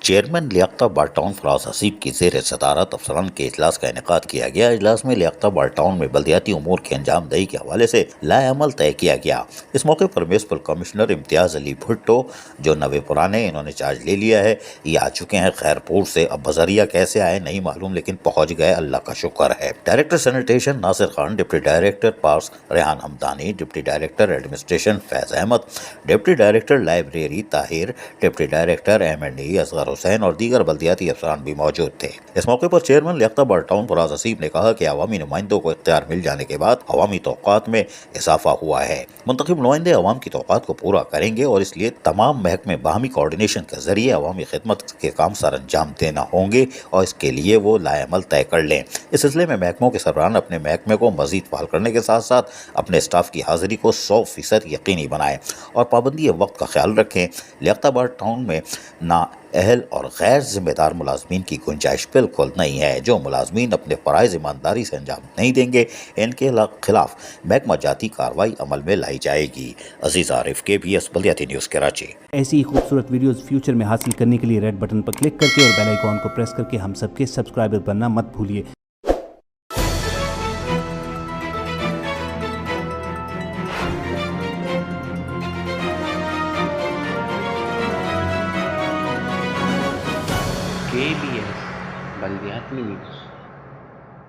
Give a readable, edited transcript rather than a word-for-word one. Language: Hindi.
चेयरमैन लियाकताबाद टाउन फराज हसीब की ज़ेर सदारत अफसरान के इजलास का इनेकाद किया गया। इजलास में लियाकताबाद टाउन में बल्दियाती उमूर की अंजामदही के हवाले से लाएअमल तय किया गया। इस मौके पर म्युनिसिपल कमिश्नर इम्तियाज़ अली भुट्टो, जो नवे पुराने इन्होंने चार्ज ले लिया है, ये आ चुके हैं खैरपुर से। अब बजरिया कैसे आए नहीं मालूम, लेकिन पहुंच गए, अल्लाह का शुक्र है। Director sanitation Nasir Khan, deputy director parks Rehan Hamdani, deputy director administration Faiz Ahmed, deputy director library Tahir, deputy director M&E Asghar Hussain और दीगर बल्दियाती अफसरान भी मौजूद थे। इस मौके पर चेयरमैन लियाकताबाद टाउन फराज हसीब ने कहा कि अवामी नुमाइंदों को इख्तियार मिल जाने के बाद अवामी तौक़ात में इजाफा हुआ है। मुंतखब नुमाइंदे अवाम की तौक़ात को पूरा करेंगे और इसलिए तमाम महकमे बाहमी कोऑर्डिनेशन के जरिए अवामी खिदमत के काम सर अंजाम देना होंगे और इसके लिए वो लाएअमल तय कर लें। इस सिलसिले में महकमों के सरबराहान अपने महकमे को मजीद फाल करने के साथ साथ अपने स्टाफ की हाजिरी को 100% यकीनी बनाएं और पाबंदी वक्त का ख्याल रखें। लियाकताबाद टाउन में ना अहल और गैर जिम्मेदार मुलाजमीन की गुंजाइश बिल्कुल नहीं है। जो मुलाजमीन अपने फ़राइज़ ईमानदारी से अंजाम नहीं देंगे, इनके खिलाफ महकमा जाती कार्रवाई अमल में लाई जाएगी। अजीज़ आरिफ, KBS बल्दियाती न्यूज़, कराची। ऐसी ही खूबसूरत वीडियोस फ्यूचर में हासिल करने के लिए रेड बटन पर क्लिक करके और बेल आइकॉन को प्रेस करके हम सबके सब्सक्राइबर बनना मत भूलिए। KBS बल्दियाती न्यूज़।